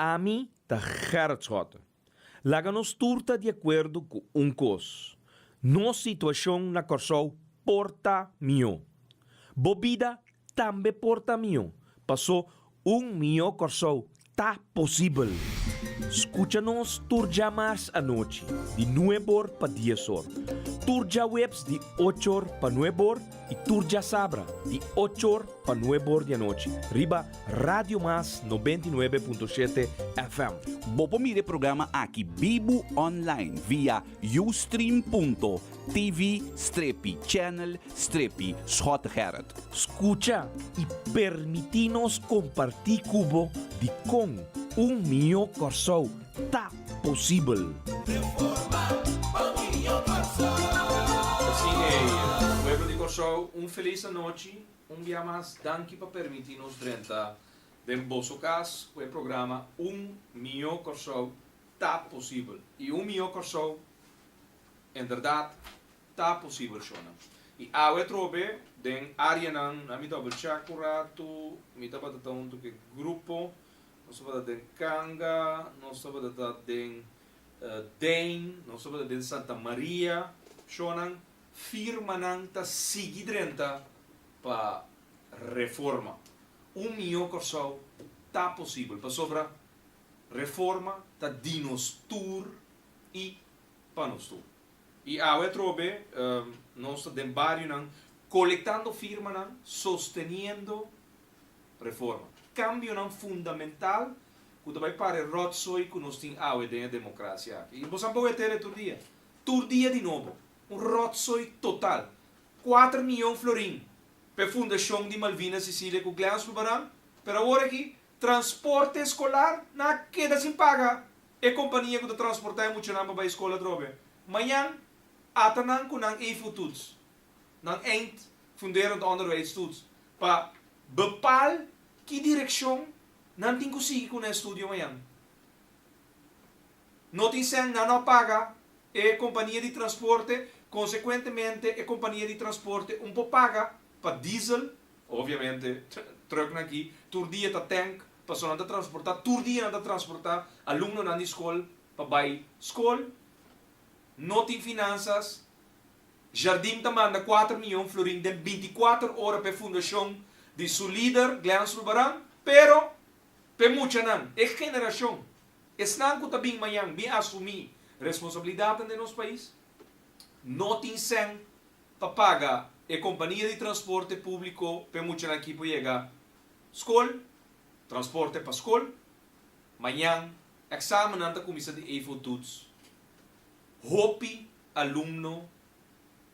a mim tá Gertschota. Laga nos turta de acordo com cos. Nossa situação na Corsol porta mio. Bobida também porta mio. Passou mio Corsol tá possível. Escucha-nos turja mais à noite, de 9 para 10 horas. Turja webs de 8 para 9 e turja sabra de 8 para 9 da noite. Riba Radio Mas 99.7 FM. Bopo mire programa aqui Bibo online via ustream.tv/channel/Schotgerrit. Escucha e permitinos compartir cubo de com mio Corsol tá possível. Assim pueblo de Corsol, feliz noite, dia mais, danke para permitir-nos dentro de vosso caso, o programa mio Corsol tá possível. E mio Corsol, em verdade, tá possível, Shona. E eu trobe, den área nan, a mim double check o rato, me tá batata que grupo, nós estamos den Kanga, nós estamos den Den, nós estamos den Santa Maria, Shona, firma nan tá seguir dentro para reforma. Mio Corsol tá possível para sobre reforma, tá dinos tour e panos tour. E eu trobe, nós estamos den barrio nan, colectando firma nan, sosteniendo reforma. Cambio nan fundamental, que vai para rotsoi que nós temos a democracia. E você pode ter todo dia de novo, rotsoi total, 4 milhões florim. Para a Fundação de Malvinas Sicília com Gleans Lubaran, para agora aqui, transporte escolar na queda sem paga. E companhia que transportar muito na para a escola drobe. Manhã, atanan com nang e-fututs. Nang eind, funderen de onderwijstoets. Para bepal que direção não tem que seguir com o estudo manhã. Não tem sem não paga e companhia de transporte, consequentemente a companhia de transporte pouco paga para diesel, obviamente, truck aqui, todo dia tá tank, para não transportar, todo dia não transportar, aluno na escola, para vai escola, não tem finanças, jardim tá manda 4 milhões florim, de 24 horas para a fundação de seu líder, Gleans Lubaran, pero, para muita não, é geração, não que tá bem manhã, bem assumir responsabilidade de nosso país, não tem sem para pagar a companhia de transporte público para muitos aqui para chegar escola, transporte para escola, manhã, exame na comissão de e-fututs, hopi aluno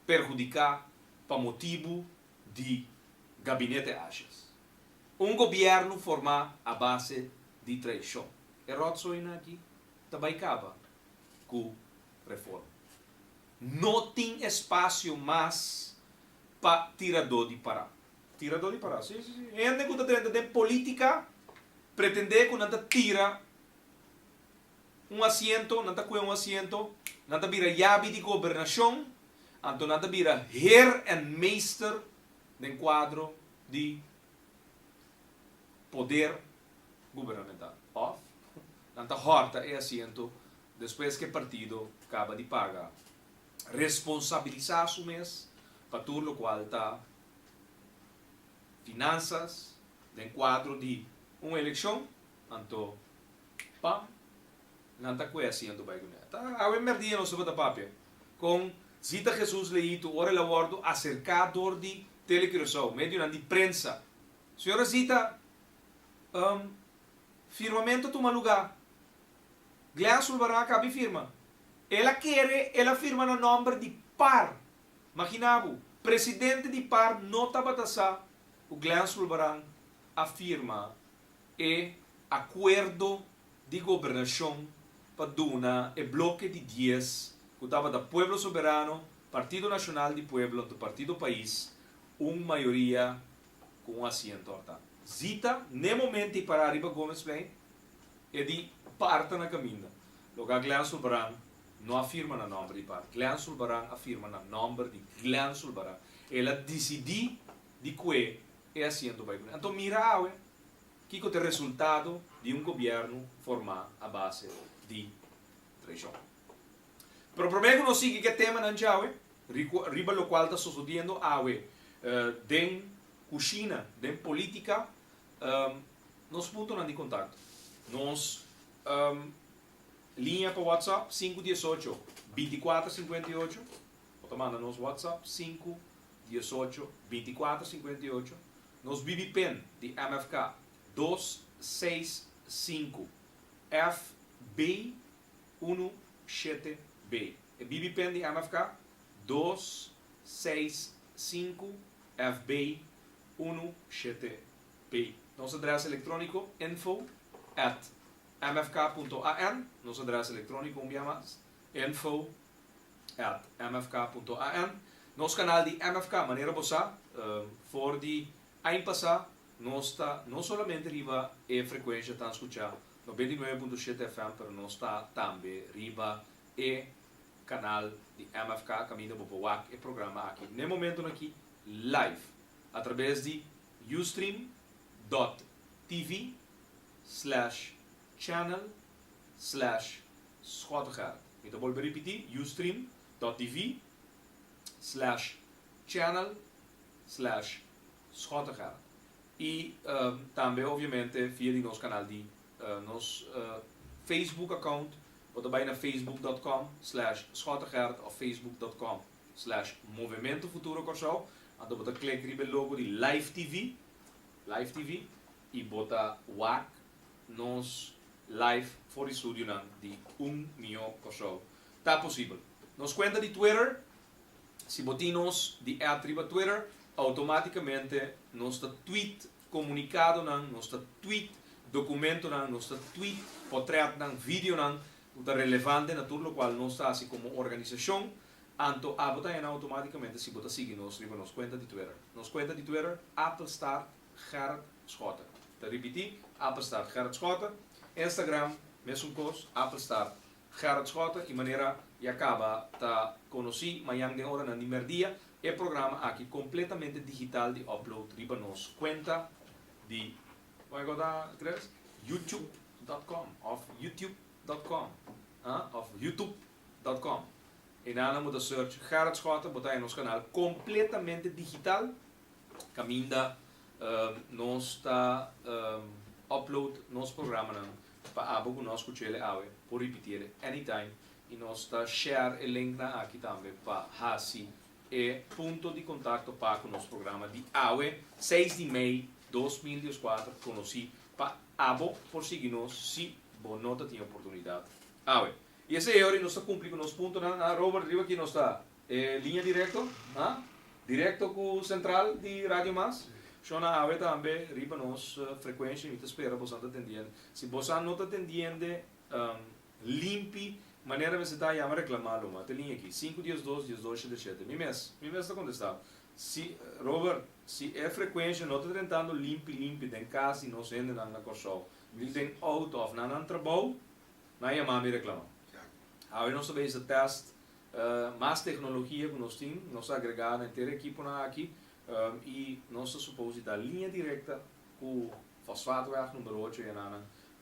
perjudicar para motivo de gabinete achas. Governo formar a base de traição. É rotsoina aqui, também acaba com reforma. Não tem espaço mais para tirador de Pará. Tirador de Pará, sim, sim. E ande com a de política, pretender que não tira assento, não com assento, não vira chave de governação, então não vira Herr and Meister do quadro de poder governamental. Off, não horta é assento, depois que o partido acaba de pagar. Responsabilizar o mês, para tudo o qual está finanças, dentro quadro de uma eleição, então, pam, não está conhecendo bem. A emergência não se vai papel. Com Zita Jesus leído, ora el abordo, acercador de telecriação, meio de prensa. Senhora Zita, firmamento toma lugar. Gleans Lubaran cabe firma. Ela firma no nome de par. Imaginavo, presidente de par nota batasa, o Gleans Lubaran afirma e acordo de governação para duna e bloque de 10 que estava da Pueblo Soberano, Partido Nacional de Pueblo, do Partido País, maioria com assento. Zita, no momento de parar arriba Gomes bem, e de parte na caminho. Logo, Gleans Lubaran não afirma no nome de par. Gleans Lubaran afirma no nome de Gleans Lubaran. Ela decidiu de que é assento. Então, mira, que é o resultado de um governo formado a base de traição. Pero primeiro nós sigue que tema não chave, riba lo qual está sucedendo awe, den cozinha, den política, nós pontos de contato. Nós linha para WhatsApp 518 2458, ou manda nos WhatsApp 518 2458. Nos BBPen de MFK 265 FB17B. E BBPen de MFK 265 FB17B. Nosso endereço eletrônico info@mfk.an. Nosso endereço eletrônico info@mfk.an. Nosso canal de MFK, maneira bossa, for de ano passado, nós está não somente riba e frequência está escuchar 99.7 FM, mas nós está também riba e canal de MFK Caminho Bobowak e programa aqui. No momento aqui live através de ustream.tv/channel/Schottegard. Então vou repetir, ustream.tv/channel/Schottegard. E também, obviamente, via de nosso canal de nosso Facebook account, ou também na facebook.com/Schottegard ou facebook.com/Movimento Futuro Corsau. Então, você clica no logo de Live TV, e bota WAC nos live for o estúdio de milhão Corsau. Está possível. Nos conta de Twitter, se botinos de atriba Twitter, automaticamente nos tweet comunicado, nos tweet documento, nos tweet portrait, vídeo, está relevante, naturalmente, qual nós está assim como organização. Anto abota automaticamente se bota seguir nos conta de Twitter. Nos conta de Twitter, Applestar Gerard Schotter. Te repetir, Applestar Gerard Schotter. Instagram, mesmo coisa, Applestar Gerard Schotter. E maneira e acaba tá conheci, mas de hora na dia é programa aqui completamente digital de upload riba nos conta de youtube.com of youtube.com of youtube.com. E na muda search Gerard Schotter, botar em nosso canal completamente digital. Caminda nós está upload nosso programa para abo que nós escuchele awe por repetir anytime. E nós está share o link aqui também para hasi e ponto de contato para o nosso programa de awe 6 de maio 2014 conheci para abo por seguir-nos se você não tem oportunidade awe. E esse é hora nós está cumprindo nosso ponto na Robert Riva aqui nós está linha direto, direto com o central de Rádio Mas. Só na awe também riba nos frequência e espera você atendendo. Se você não está atendendo, limpe maneira você está a reclamar uma tem linha aqui 512-1277. Me está contestando. Se Robert, se é frequência não está tentando limpe em casa e não se anda na corsal. Vil tem out of na trabalho, na chamar me reclamar. Aí nós também esse teste mais tecnologia que nós temos, nós agregamos inteira equipe aqui e nós supomos da linha direta com fosfato número 8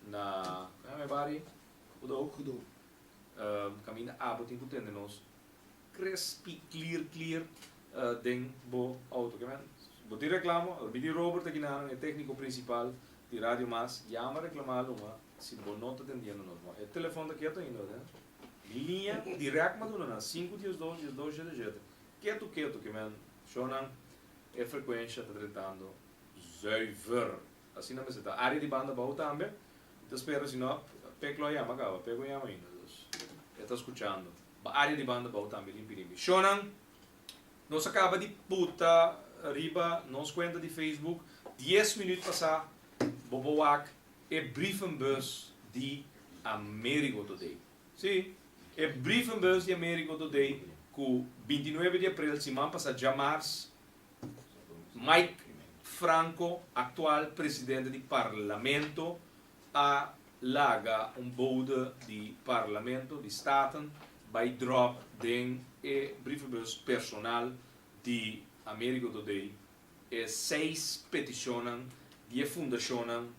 na bari Kudo caminha abo tem que ter nós crispy clear den bo auto que men botar reclamo o vídeo Robert aqui na técnico principal de Rádio Mas chama reclamar uma se bo não está atendendo nós o telefone daqui está indo né linha direct maduna 512-1277 quieto que men shonan é frequência está tratando zuiver assim não se está área de banda bom também então espero se não pego a chama acaba pego a chama ainda está escutando a área de banda bom também limpi shonan nós acaba de puta riba nos conta de Facebook 10 minutos passar Bobowak e brievenbus de Amerigo Today sim e brievenbus de Amerigo Today com 29 de abril semana passada já março Mike Franco atual presidente do parlamento a laga bode de parlamento de staten by drop den brievenbus personal de Amerigo Today e 6 petitionen die fundationen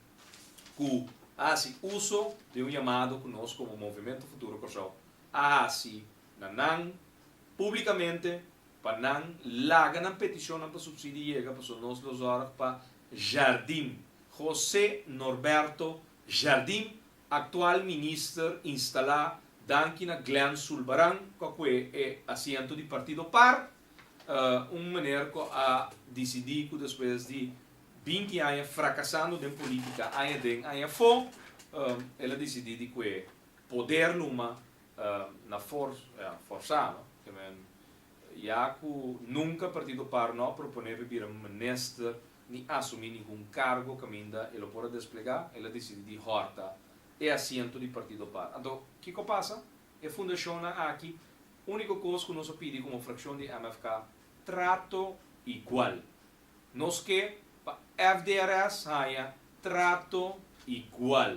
que hace uso de un llamado que nós como Movimento Futuro Corsau hace nanan públicamente para nan laga na petição para subsídio chega para nós los horas para Jardim José Norberto Jardim atual ministro instalar danki na Glen Sulbaran que é assento do partido par maneira que a decidir que depois de 20 anos fracassando em política ainda foi ela decidiu que poder numa na força que já que nunca partido par não proponer vir ministro nem assumir nenhum cargo que ainda ela pode desplegar ela decidiu horta é assento do partido par então o que passa é fundação aqui única coisa que nós pedimos como fração de MFK trato igual nós que FDRS haya trato igual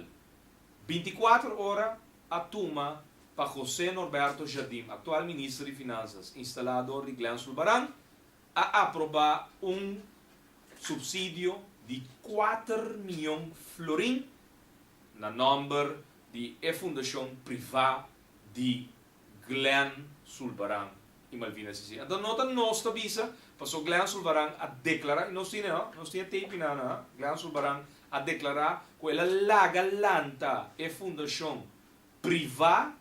24 horas a turma para José Norberto Jardim, atual ministro de Finanças, instalador de Glen Sulbaran, a aprovar subsídio de 4 milhões de florim na número de fundação privada de Glen Sulbaran e Malvinas Sicília. Então, nota nossa visa, passou Glen Sulbaran a declarar, e nós tínhamos tape na Glen Sulbaran a declarar que ela laga lanta fundação privada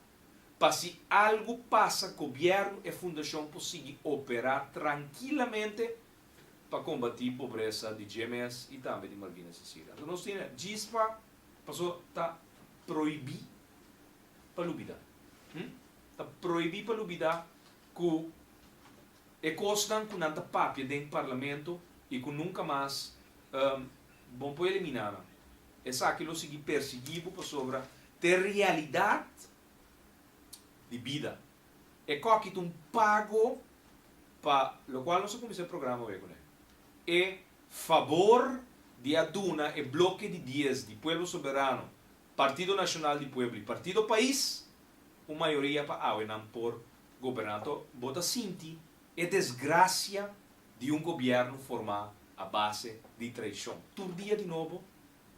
para se algo passa, o governo e a fundação conseguem operar tranquilamente para combater a pobreza de GMS e também de Malvinas Sicília. Então, nós tínhamos GISPA, passou a proibir para lubida. Está proibir para lubida que é coisa que não está papia dentro do parlamento e que nunca mais vão poder eliminar. Essa aquilo seguir perseguido para sobre a realidade de vida. É que um pago para o qual nós começamos o programa hoje. É favor de aduna e bloco de dias de Pueblo Soberano, Partido Nacional de Pueblo e Partido País, uma maioria para não por governador, bota sinti é desgraça de governo formar a base de traição. Todo dia de novo,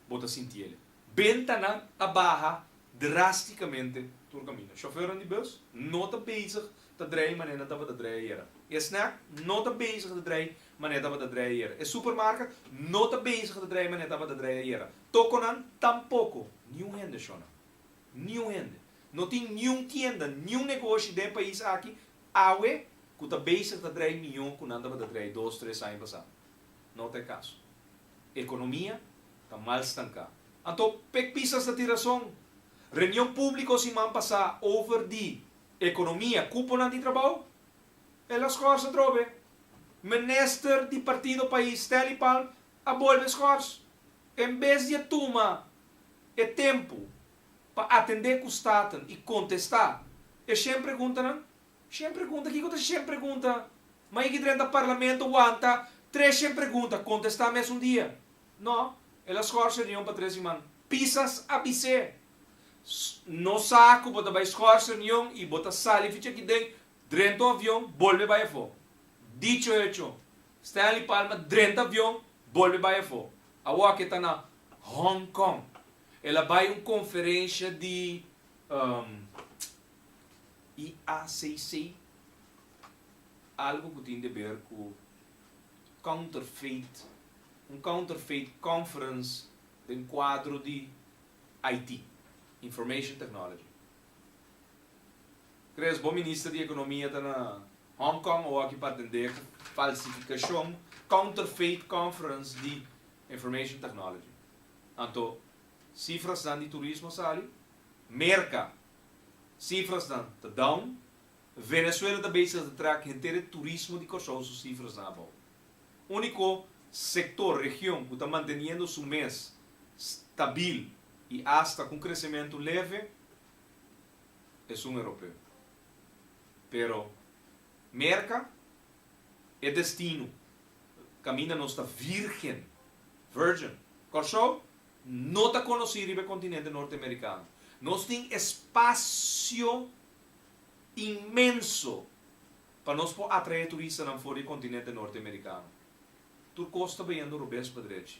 bota sentir ele. Bentana a barra drasticamente todo caminho. Chofer de bus, não está bezig te draaien, maar niet dat we draaien. É snack, não está bezig te draaien, maar niet dat we draaien. É supermarket, não está bezig te draaien, maar niet dat we draaien. Toconan, tampouco. Nenhum rende, Shona. Nenhum rende. Não tem nenhum tienda, nenhum negócio dentro do país aqui, awe, que está bezig te draaien milhão, que não dá para draaien 2, 3 anos passado. Não tem caso. Economia está mal estancada. Então, pisas de tiração. Reunião pública se man passar over de economia, cúpula de trabalho, elas coisas trove. Minister de partido país, Telipal, a volve as coisas. Em vez de tomar é tempo para atender com o Estado e contestar, é sempre pergunta, não? Sempre pergunta, que coisa sempre pergunta. Mas que dentro do parlamento aguanta, 3 sempre pergunta, contestar mesmo um dia. Não, elas coisas reunião para 3 semanas. Pisas a bise. No saco, bota vai escolar reunião e bota sali ficha aqui dentro do avião, volve vai fora. Dicho hecho, Stanley Palma dentro do avião, volve vai fora. A Waka está na Hong Kong. Ela vai conferência de IACC, algo que tem a ver com counterfeit, counterfeit conference de quadro de IT. Information Technology. Creio que o ministro de Economia está na Hong Kong ou aqui para atender falsificação, counterfeit conference de Information Technology. Então, cifras de turismo sali, merca, cifras de down, Venezuela também se track inteiro turismo de costoso cifras na boa. Único setor, região que está mantendo seu mês stabil e hasta com crescimento leve é europeu. Pero merca é destino. Caminha nossa virgem. Corso não está conhecido no continente norte-americano. Nós temos espaço imenso para nós atrair turistas não fora do continente norte-americano. Turcos está vendo o rubês para direita.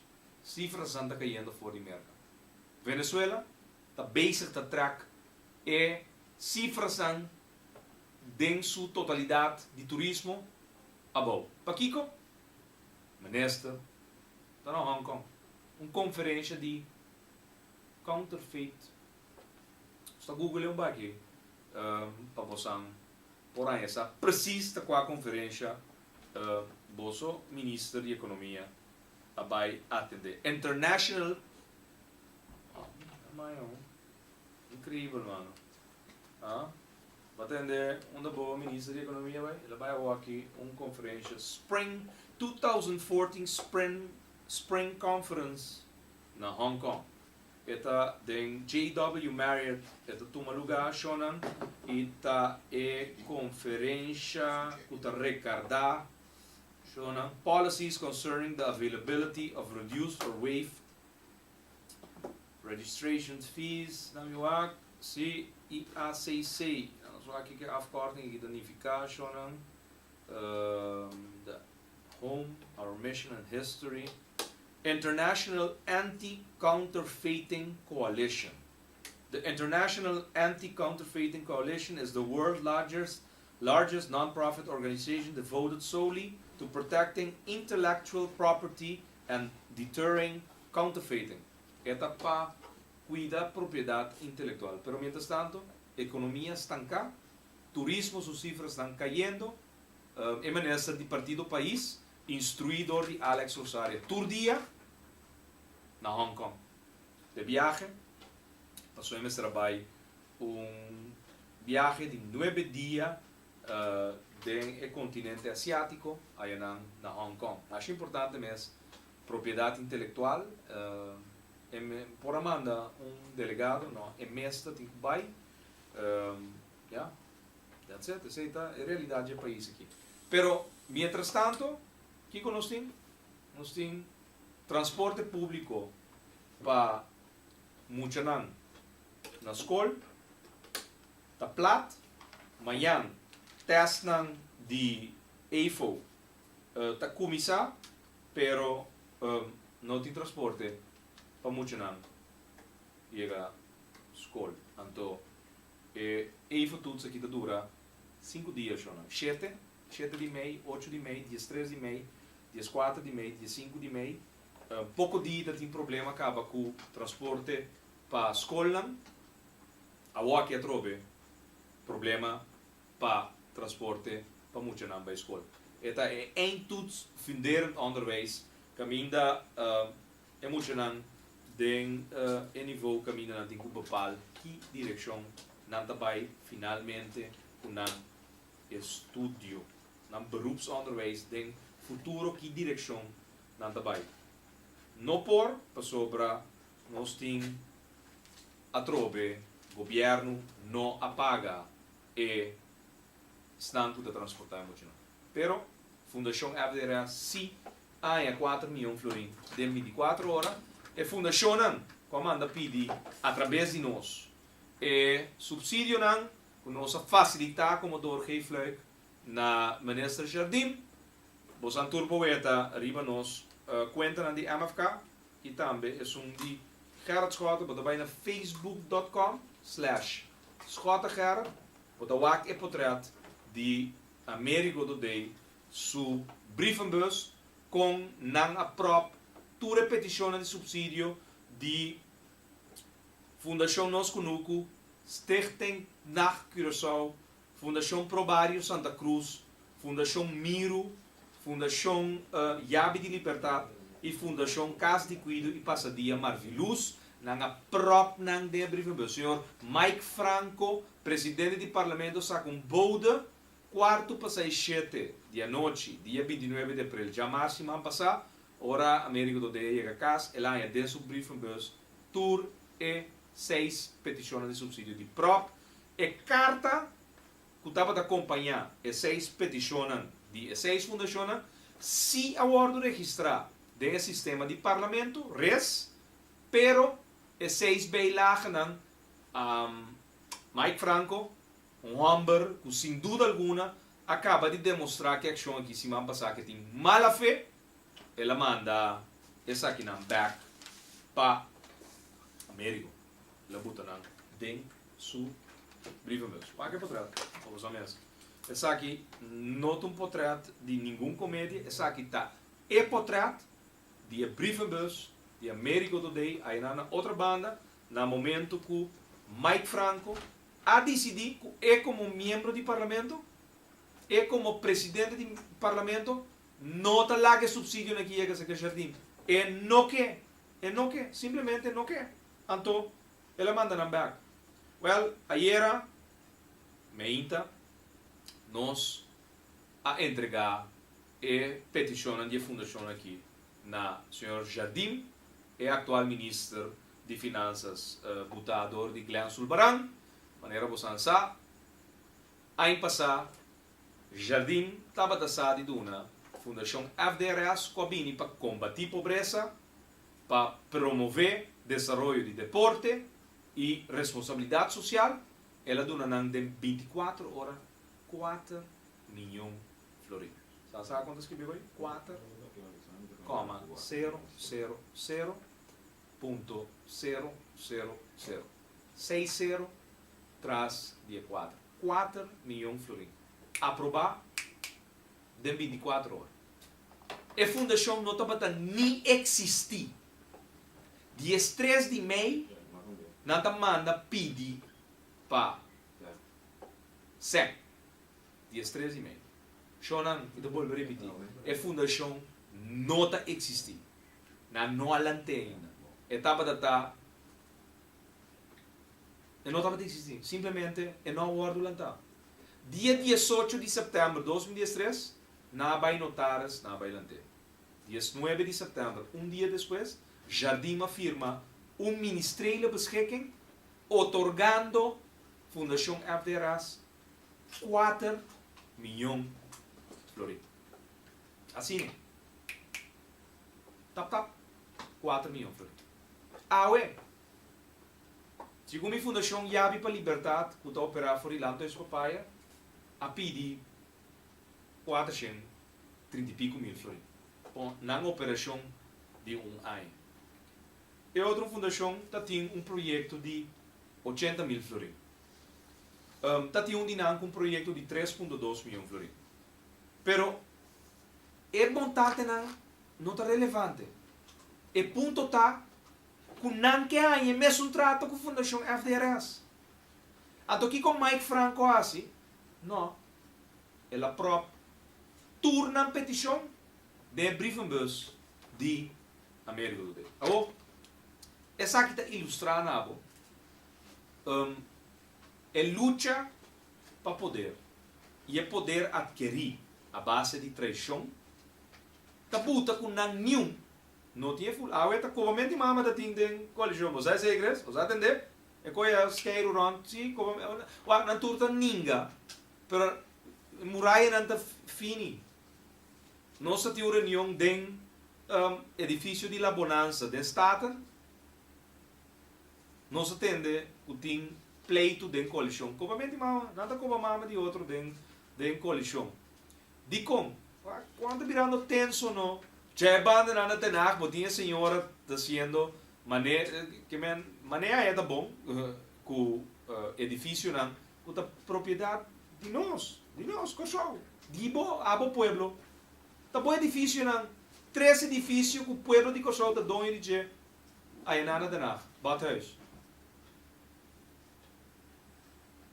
Cifras estão caindo fora de merca. Venezuela está bezig te trekken e cifras dan den su totalidad de turismo abou. Pakiko, minister, está na Hong Kong. Conferência de counterfeit. Está Google um aqui para você por aí essa precisa com a conferência Boso ministro de economia vai atender international. Incrível, mano. Vai atender uma boa ministra de economia, ele vai aqui uma conferência Spring 2014 Spring Conference na Hong Kong. Esta den J.W. Marriott, esta toma lugar shonan, esta conferência que recarda shonan policies concerning the availability of reduced or waived registration fees. Namiwak, CIACC. Zo aqui que a afkorting identificar shonan the home, our mission and history. International Anti-Counterfeiting Coalition. The International Anti-Counterfeiting Coalition is the world's largest non-profit organization devoted solely to protecting intellectual property and deterring counterfeiting. Esta pa cuida propriedad intelectual. Pero mientras tanto, economía estanca, turismo, sus cifras están cayendo. En ministro de Partido País, instruidor de Alex Rosario. Turdia na Hong Kong. De viaje, passou em trabalho viaje de 9 dias do continente asiático, aí na Hong Kong. Acho importante mesmo, propriedade intelectual, por amanda delegado, não, mestre tem que vai, that's it, essa é a realidade do país aqui. Pero, mientras tanto, o que nós temos? Nós temos transporte público para Muchanan na escola, está plat, amanhã test de EIFO está começar, pero não tem transporte para Muchanan chega à escola. Então, EIFO tudo aqui dura 5 dias, 7 de meio, 8 de meio, 13 de meio, 4 de meio, 5 de meio. Pouco dia tem problema acaba com o transporte para a escola. A que trove problema para transporte para muito na escola. Eta é toets funderend onderwijs caminda é muito nan den niveau caminda nan tem que bepal que direção nan daarbij finalmente com estudio nan beroepsonderwijs den futuro que direção nan daarbij. No por sobra nós tem a trove governo não apaga e estão tudo a transportar muito. Pero Fundação FDR sim há 4 milhões de florins de 24 horas e Fundação comanda pedir através de nós e subsídio não com nossa facilitar como doorgeefluik na minister Jardim vos aan turboeta arriba nós conta na de MFK e também é de Gerrit Schouten, bota vai na facebook.com/SchotenGerrit, bota wak e portret de Américo do Day, su brievenbus com nang a prop tu repetição de subsídio de Fundação Nos Kunuku, Stichting Nach Curaçao, Fundação Probario Santa Cruz, Fundação Miro, Fundação Yabi de Libertad e Fundação Casa de Cuido e Passadia Marviluz, na prop nang de brievenbus. Senhor Mike Franco, presidente do Parlamento, saca bode quarto para 7 de noite, dia 29 de abril. Já março, semana passada, ora América do Dia chega a casa, ela é dentro do brievenbus, tour e 6 petições de subsídio de prop e carta que estava a acompanhar e 6 petições de 6 fundações, se a ordem registrar do sistema de parlamento, pero e 6 beilagen Mike Franco, homem que sem dúvida alguma acaba de demonstrar que a ação aqui se man passar que tem mala fé, ela manda essa aqui na back para Américo. La Butanang. Den su brievenbus. Pak je portret. Volgens mij. Essa aqui não é um portret de nenhum comédia. Essa aqui tá é portret de brievenbus de Américo do Day. Aí na outra banda, no momento que Mike Franco a decidir que é como membro do parlamento, é como presidente do parlamento, não está lá que subsídio aqui é que se jardim. É não quer, simplesmente não quer. Então, ela manda na back. Well, ayer, meinta, nós a entregar a petição de fundação aqui na Sr. Jardim, é atual ministro de Finanças, botador de Glen Sulbaran, maneira você sabe, ano passado, Jardim estava taxado de uma fundação FDRS Cobini para combater pobreza, para promover desenvolvimento de deporte e responsabilidade social. Ela dona de 24 horas 4 milhões de florins. Sabe quanto escreveu aí? 4,000.000. 60 traz dia 4. 4 milhões de florins. Aprovar de 24 horas. A fundação não está nem existir. Dia 3 de maio, não manda pedir para SEC. Dia 3 de maio. Shonan, eu vou repetir. A fundação não está existir. Não há lanterna. Etapa da tá. Não estava a existir. Simplesmente, não guardo lanterna. Dia 18 de setembro de 2013, não vai notares, não vai lanterna. Dia 9 de setembro, dia depois, Jardim afirma ministério de beschikking, otorgando Fundação FDRS 4 milhões de florins. Assim, tap, 4 milhões de florins. Ué, segundo a Fundação Yabi para a Liberdade, que está a operar fora de Lanto e Papaya, a pedir 430 e pico mil florins. Na operação de ano. E outra fundação tem projeto de 80 mil florins. Tem um projeto de 3,2 milhões de florins. Pero, a vontade não está relevante. O ponto está que não quer o mesmo trato com a Fundação FDRS. Então, aqui com Mike Franco assim, não. Ela própria turna a petição de brievenbus de América do Sul. Essa aqui está ilustrando a luta para poder e o poder adquirir a base de traição está buta com nenhum não tinha full está covamente mama da tinha colisão você é igreja você atender é coisa esquerdo rond sim como não turta ninguém pero muralha não está fini nossa tinha reunião den edifício de la Bonanza de Estado nós atende o tem pleito de colisão. Covamente mama, nada como mama de outro de colisão. De como? Quando virando tenso não, já banda nada tenar, botinha senhora tá sendo maneira é da bom com edifício não, com a propriedade de nós, cochão, de abo pueblo. Tá bom edifício não, 3 edifícios que o pueblo de cochão tá dono de aí nada tenar, bota isso.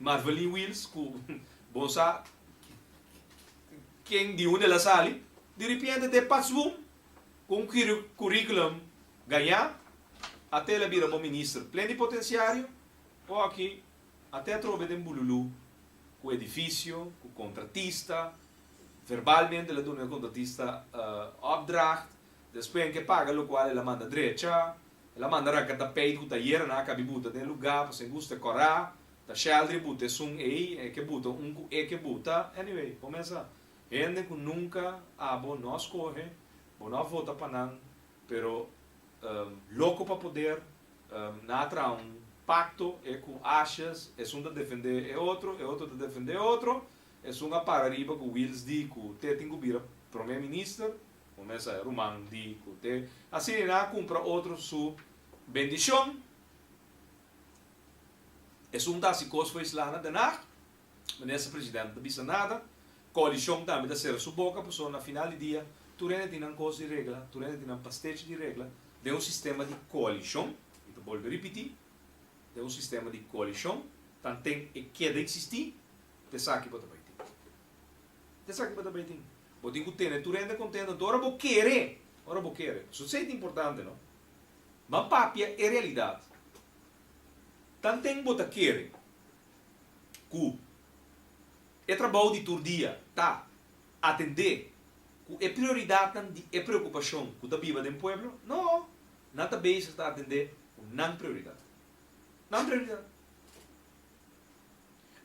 Marvelly Wills, bosa, quem de onde ela sale, de repente de passum, com currículo ganhar, até ela vira bom ministro plenipotenciário, ou aqui, até trove de bululu, com o edifício, com o contratista, verbalmente ela dá o contratista opdracht, depois que paga, o qual ela manda direita, ela manda racata peito, que está na cabibuta, tem lugar, para se gusta corar, da sceldri buta e que buta que buta anyway começa gente que nunca abo nós corre ou não vota para não pero louco para poder natra pacto é com achas é um de defender outro de defender outro é um para arriba com Wills di com te tem que vir primeiro ministro começa Roman di com te assim na compra outro su bendição É um das coisas foi lá na danach, mas o presidente não disse nada, coalição também da ser sua boca, pessoa na final do dia, tu rende tem uma coisa de regra, tu rende tem uma pastete de regra, de um sistema de coalição, e tu pode repetir, de um sistema de coalição, tanto tem e queda existir, te sabe que pode ter. Te sabe que pode ter. Pode ter, tu rende contento, agora vou querer, isso é importante, não? Mas papia é realidade. Tanto tem que querer, que é trabalho de todo dia, tá? Atender, que é prioridade, é preocupação que da viva do povo? Não, nada bem está a atender, não prioridade. Não prioridade.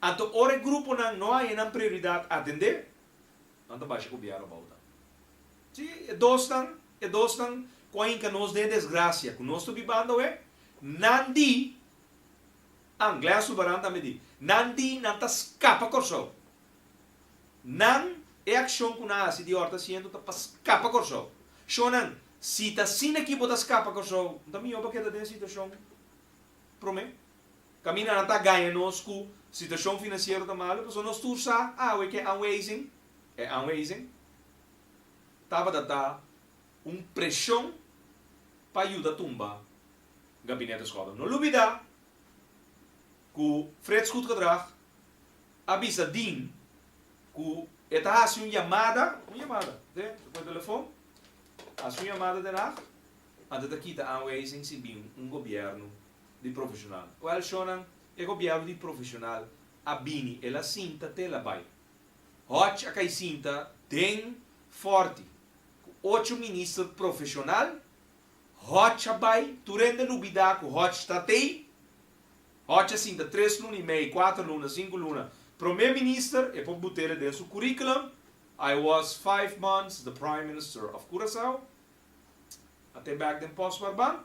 Então, ora grupo não há uma prioridade a atender, não baixa com o biaro volta. Sim, é dois estão com que nos dê desgraça, que nós estamos vivendo é, nandi, inglês o barão também diz, nandi não está escapa corso. Não é ação que nós de horta sendo tá escapa corso. Shonan, se está sendo aqui botar escapa corso, também eu porque da situação, promete. Caminha não está ganhando nós com situação financeira da mal, porque nós tursa, o que é amazing, tava da pressão para ajudar a tumba gabinete escola. Não duvida que Fred escuta gedrag, avisa din que está a uma chamada, depois do telefone, a uma chamada de nacht, antes de quitar a aanwijzing se bem governo de profissional. Well, shonan, o governo de profissional, a bini, ela cinta, tela vai. Hot a cai cinta, tem forte. 8 ministros profissional, hot a vai, tu rende novidade que hot está aí, hot a cinta, 3 lunas e meio, 4 lunas, 5 lunas. Primeiro-ministro, e por botar dentro do currículo, I was 5 months the Prime Minister of Curaçao, até back then post-war bank,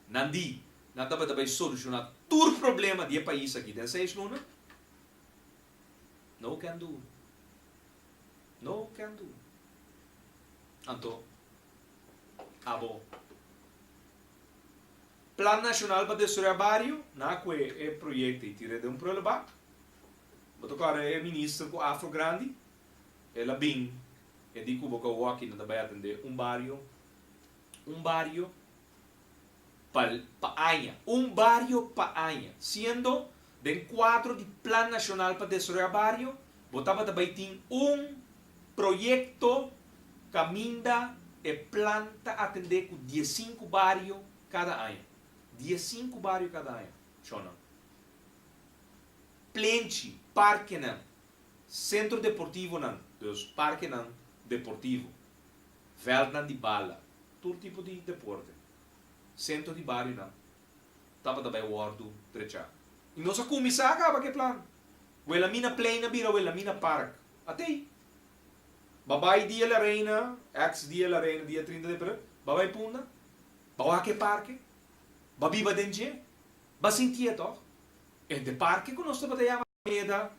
nandi, nada para solucionar todo problema do país aqui, tem 6 lunas, no can do. No can do. Então, abo. Plano Nacional para Desenvolver Barrio, na que é projeto e tira de problema. Mas agora é ministro Afro Grande, ela bem, é de Cuba que eu aqui não vai atender um barrio paanha, sendo de quadro de Plano Nacional para Desenvolver Barrio, botava também tem projeto caminda e planta atender com 15 barrios cada ano. 15 barrios cada ano. Chona. Plenty, parque não. Centro deportivo não. Dus parque não. Deportivo. Veld não de bala. Todo tipo de deporte. Centro de barrio não. Tava também o ordo trecha. E nós a começar acaba que plano. Wela mina plena bira, wela mina park. Até aí. Babai dia la reina, dia 30 de abril, babai punda, bawa que parque, babiba denje, basintia toch? E de parque que nós estamos a meda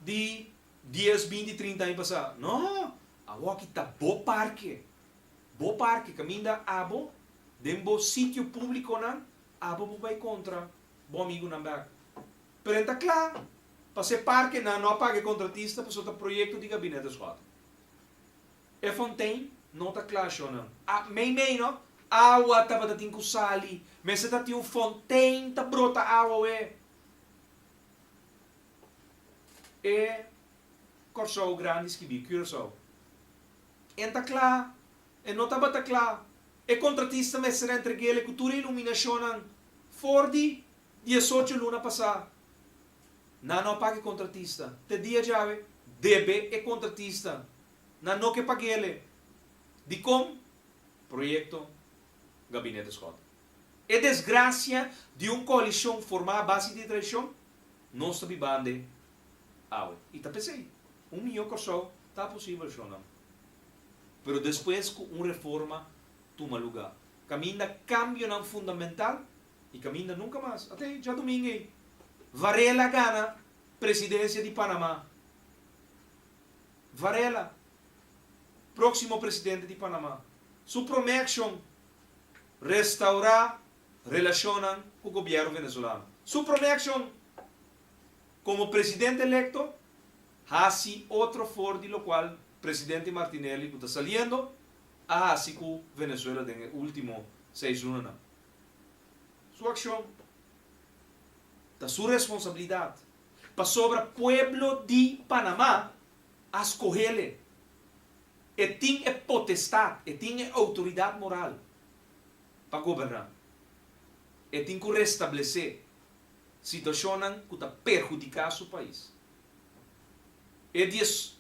de 10, 20, 30 anos passar. Não, a que tá bo parque, caminha abo, dembo sítio público não, abo vai contra, bom amigo não back. Pero está claro, para ser parque não apague contratista, para o projeto de gabinete escola. E Fontaine, não está claro, não. Meio, não? Água estava da tinco sali, mas você está tinha Fontaine, está brota água, E Corsou grande que vi, Curaçao. E está claro, e não estava claro. E contratista, mas será entregue a cultura e iluminação, Fordi, 18 luna passar. Não pague contratista. Te dia jave, debe e contratista. Não que pague ele. De como? Projeto Gabinete Escola. É desgraça de uma coalição formada à base de traição. Não está bibando. E está pensei. Milhão de só está possível, não. Mas depois, com uma reforma, toma lugar. Caminha cambio não fundamental e caminha nunca mais. Até já domingo aí. Varela gana presidência de Panamá. Varela, próximo presidente de Panamá. Sua promessa restaurar relação com o governo venezuelano. Su proyección como presidente electo, así otro for de lo cual presidente Martinelli está saliendo, así que Venezuela en el último 6 años. Su acción, da su responsabilidad, para sobre el pueblo de Panamá, a escogerle. E tiene potestad, e tiene autoridad moral para gobernar. E tiene que restablecer situaciones que perjudican a su país. E dias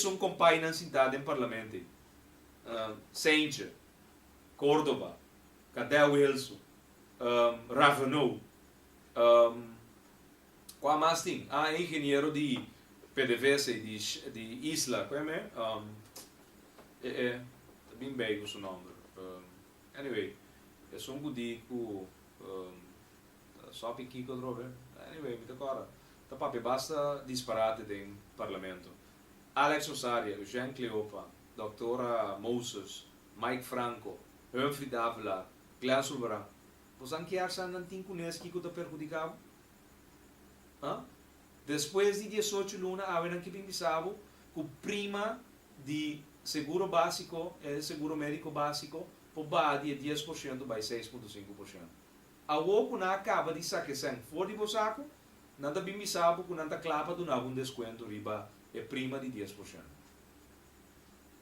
são companheiros sentados em parlamento. Sainche, Córdoba, Cadê Wilson, Ravenel, qual mais tem? Engenheiro de PDVSA, de Isla, qual é? Bem bem o seu nome. Anyway, é só gudico, só piqui que eu trouxe. Anyway, me decora. Papi, basta disparate em parlamento. Alex Osaria, Jean Cleopa, Doutora Moses, Mike Franco, Humphrey Davila, Glenn Sulbran. Pois que acham que não tem conhecido que está perjudicado? Depois de 18 lunas, havem que pensar que o prima de seguro básico, seguro médico básico, por base de 10% vai 6,5%. A outra não acaba de sacar sangue fora de saco, nada bem me sabe que nada clapa do um desconto riba é prima de 10%.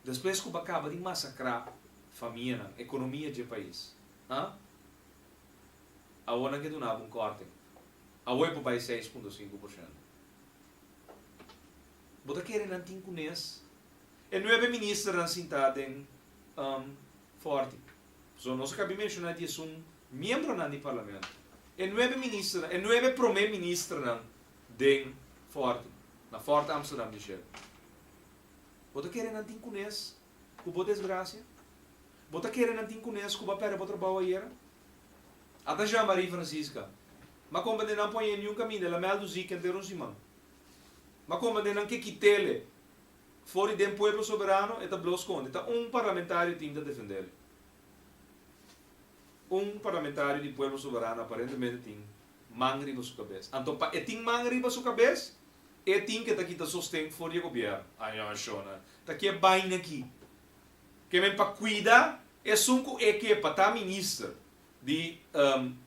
Depois que acaba de massacrar família, economia do país, a outra que donava corte, a outra vai 6,5%. Bota querem não tem conhece, e 9 ministros sentados em forte. So nós acabamos de mencionar que é membro do parlamento. E 9 ministros, e 9 primeiro-ministros de Forte, na Forte Amsterdam de Shell. Bota querem não tem conhece, que boa desgraça. Bota querem não tem conhece, que boa pera para trabalhar aí. Até já Maria Francisca. Mas como de não põe nenhum caminho, ela melda o zica inteiro em cima. Mas como de não quer quitar fora do povo soberano, é tablo esconde. Então parlamentário tem que defender. Parlamentário de povo soberano aparentemente tem mangri na sua cabeça. Então, tem mangri na sua cabeça, tem que estar sustento fora do governo. Aí, Shona, está aqui bem aqui. Que vem para cuidar, é que é para estar ministro de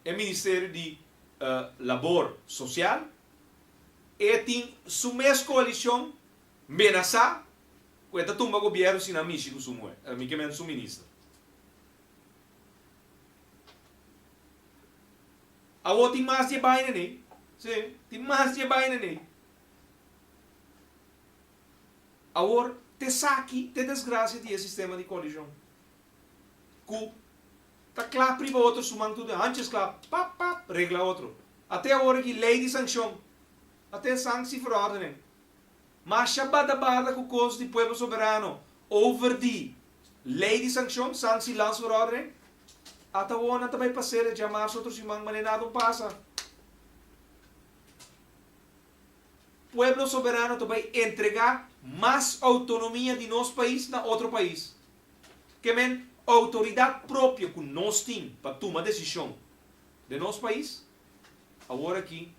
Ministério de Labor Social, e tem sua mesma coalição, ameaçar, que está tumba o governo se não mexe com o seu ministro. A outra tem mais de baina nem. Sim, tem mais de baina nem. A outra te saque, te desgraça de sistema de colisão. Que tá claro para outro sumando tudo. Antes claro, pap, regla outro. Até a hora que lei de sanção. Até sanção for ordem. Mas chabada com o custo de povo soberano over de lei de sanção, sanção lança for ordem. Até o ano também passar de amar outros irmãos, mas nada passa. O povo soberano também entregar mais autonomia de nosso país na outro país. Que men autoridade própria que nós temos para tomar decisão de nosso país. Agora aqui,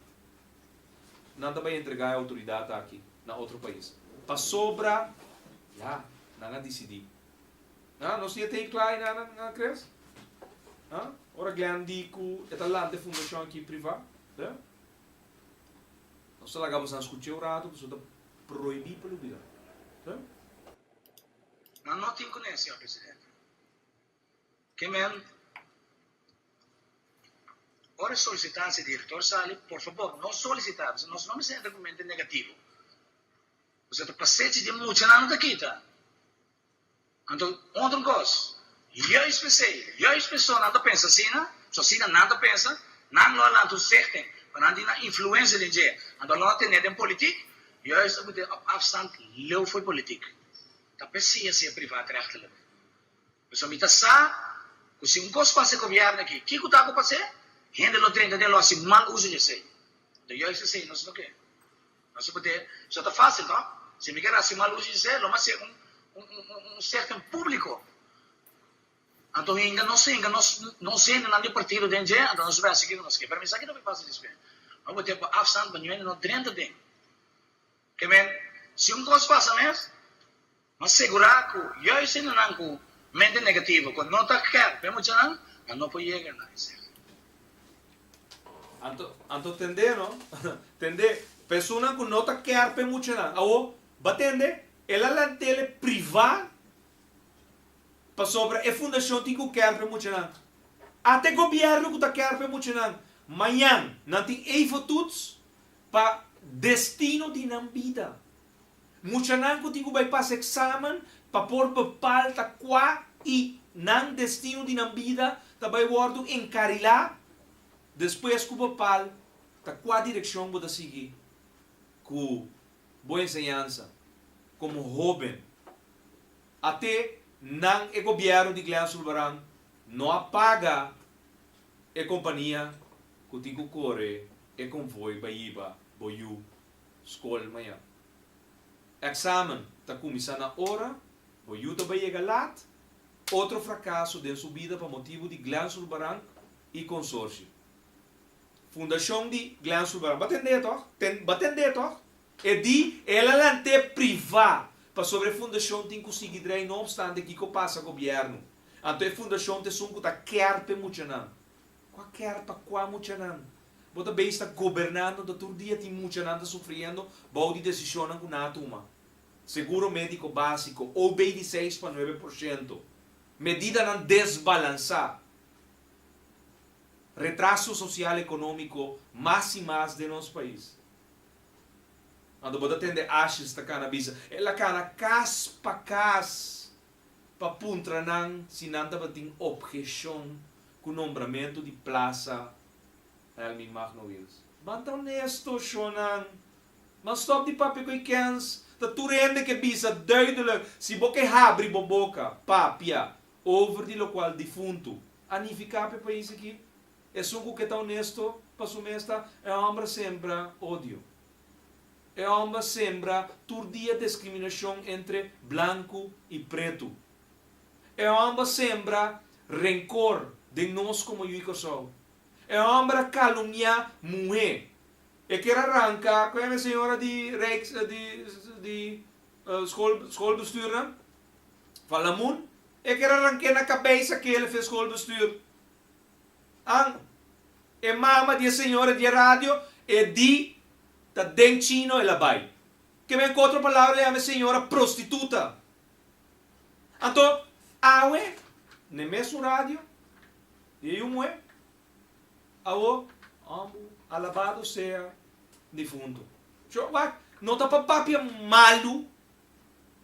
nada vai entregar a autoridade aqui na outro país. Para sobra, já, nada decidir. Nós já tem claro na cresce. Ora glandico e talante fundação aqui privada, né? Nós lagamos nas escuteurados, nós está proibir pelo dia, né? Não tem conhecimento, senhor presidente. Que men, ora solicitar-se diretor Sali, por favor, não solicitar-se, nós não temos argumento negativo. Você está passando de muito, não está aqui, tá? Então, outra coisa. Juist pessoa nada pensa assim, né? Só assim nada pensa, não lá tu certo, para não ter influência de gente. Então lá tem nem política, juist op de afstand leu foi política. Tá pensia se privado rechtelijk. Então me tá sa, se coisa passa governo aqui, que tá com passar? Gente lo 30 de lo assim mal uso de sei. Então juist assim, não sei o que. Não sei porque só tá fácil, não? Se me quer assim mal uso de sei, lo mas é certo público. Então ainda não sei, não partido de gente, então nós vamos seguir, mas que para mim isso aqui não me passa disso bem. Eu vou ter para afstand para ninguém não drenta ding. Que men, se coisa passa mesmo, mas segurar que eu sei não com mente negativa, quando não está quer, vemos já não pode chegar na isso. Anto tende, no? Tende, pessoa que não está quer para muito não. Awo, batende, ela lá tele privada para sobre a fundação tem que quer para muito não. Até governo que está quer para muito não. Manhã, não tem efeitos para destino de na vida. Muita não que vai passar exame para pôr papel ta qua e não destino de na vida ta vai guardo encarilhar depois que o papel ta qua direção pode seguir com boa ensinança como jovem até não é governo de Glen Sulbarang não apaga a companhia que tem que correr e convoy para ir boiu escola manhã. Examen está começando na hora, boiu também chega lá. Outro fracasso de subida para motivo de Glen Sulbarang e consórcio. Fundação de Glen Sulbarang, batende toch? E di ela lá tem privada para sobre a fundação tem que conseguir drei não obstante que passa o governo. Então a fundação tem que tá quer para muito não. Qual quer para qual muito não? Bota bem está governando, todo dia tem muito nada sofrendo, bom de decisão que não toma. Seguro médico básico, ou bem de 6 para 9%. Medida não desbalançar. Retraso social e econômico, mais e mais de nosso país. Quando bota atender achas da cannabis, ela cana cas para cas, para puntra não, se não tem objeção com o nombramento de plaza Elmin Magno Wills. Banta honesto, Shonan. Mas stop de papi ko ikens. Ta turende que bisa duidelijk. Si boke habri boboca, papia, over di lo qual defunto. Anificape país aqui. É sunco que tá honesto, pasumesta, é homem sembra ódio. É homem sembra turdia discriminação entre branco e preto. É homem sembra rencor de nós como eu e sou. É homem caluniar mulher. E que arranca, como é a senhora de Rex, de schoolbestuur, fala mun, e que arranca na cabeça que ele fez schoolbestuur. E mama de senhora de rádio, e di, ta dencino e la vai. Que me encontro palavra é a senhora prostituta. Então, awe, ne mesmo rádio, e eu moe, awo, alabado seja defunto. Não está para papia malo,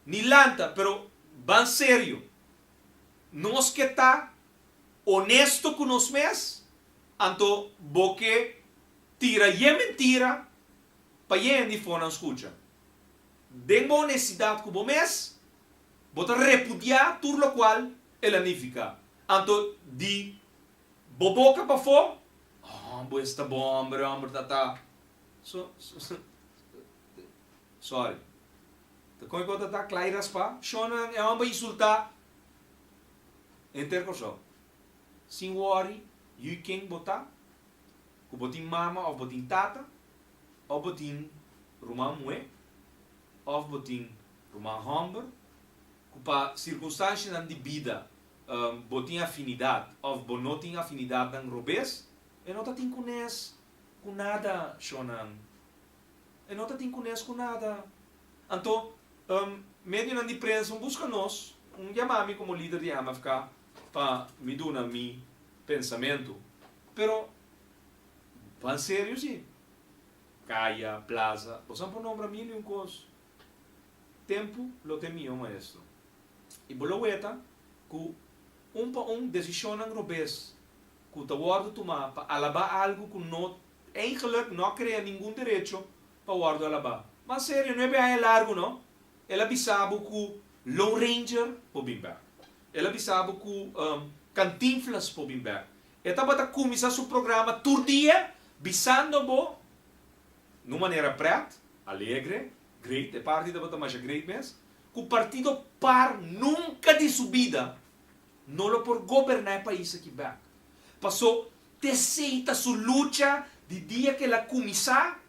ni lanta, pero van sério. Nós que está honesto com nós mesmos, então, boque tira e mentira, para gente de fora não escuta. Den uma honestidade com o mês, bota repudiar tudo o qual ela não fica. Então, de boboca para fora, boa está bom, homem, tá. Sorry. Como é que tá claras pa? Shona é uma insultar. Intercorso. Sem worry, you can botar. Ku botin mama ou botin tata, ou botin rumah mue, ou botin rumah homber. Ku pa circunstâncias nan de vida, botin afinidade, ou bonotin afinidade nan robes. E não tem conhece com nada, Shonan. E não tem conhece com nada. Então, meio na imprensa, busca nós, chamame como líder de AMAFK, para me dar meu pensamento. Pero, van sério, sim. Caia, plaza, você não nombra mil e um coisa. Tempo, lo tem meu maestro. E boloweta, que decisão não robes. Que te guardo tomar para alabar algo que não, eigenlijk não cria nenhum direito para guardo alabar. Mas sério, não é bem largo, não? Ela avisava que Lone Ranger pode vir. Ela avisava que Cantinflas pode vir. Ela vai começar seu programa todo dia, avisando de maneira preta, alegre, great, é parte da mais great mesmo, que o partido par nunca de subida, não lo por governar o país aqui back. Passou, te aceita sua luta de dia que ela começar,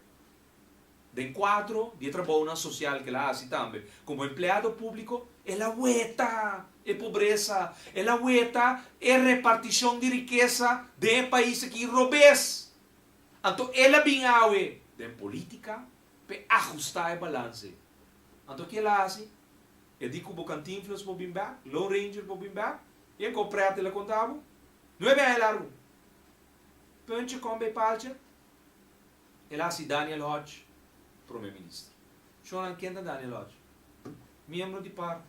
de 4, de trabalho social que ela faz também, como empleado público, ela hueta é pobreza, ela hueta é repartição de riqueza de países que roubes. Então, ela vem a de política para ajustar o balance. Então, o que ela faz? Eu digo que o Cantinflas para vir back, Lone Ranger para vir back, e eu comprei a telecontável, 9 anos largo. Punch com bem palcha, ela faz Daniel Hodge, primeiro-ministro. Shonan Kenta Daniel Hodge, membro de PAR.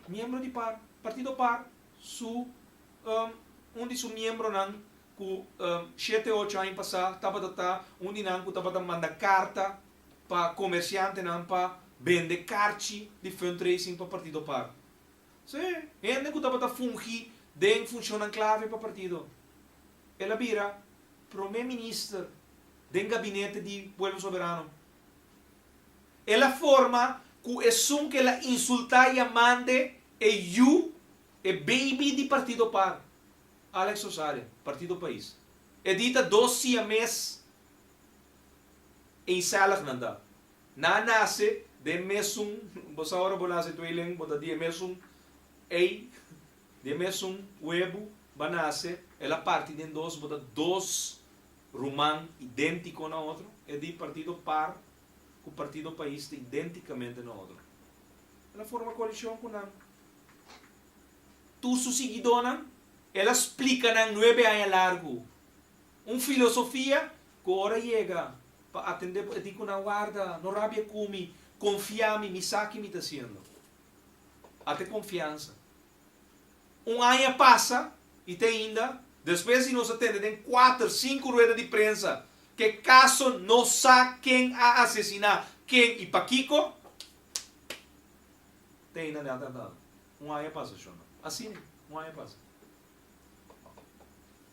Membro de PAR, partido PAR, um de seus membros não, que 7 ou 8 anos passados, estava mandar carta para comerciante não, para vender cartas de fundraising para partido PAR. Sim, gente que estava fungir de funcionam clave para partido. Ela vira primeiro-ministro do gabinete de Pueblo Soberano. Ela forma que é que ela insulta e mande é baby de partido PAR. Alex Osaria, Partido País. Edita 12 meses em sala nanda. Na nasce de mesum, você agora vou nascer tuiling, bota de mesum de mesum webo, banase, ela parte de dois rumán idêntico na outro, é de Partido PAR, o Partido País identicamente na outro. Ela forma coalição com não. Tu su seguidona, ela explica na 9 anos largo. Filosofia que agora chega para atender, eu digo na guarda, não rabia comigo, confia-me, me saque me está sendo. Até confiança. Ano passa e tem ainda, depois de nós atendemos 4, 5 ruedas de prensa, que caso não sabe quem a assassinar, quem e Paquico, tem ainda nada. Ano passa, Shona. Assim, ano passa.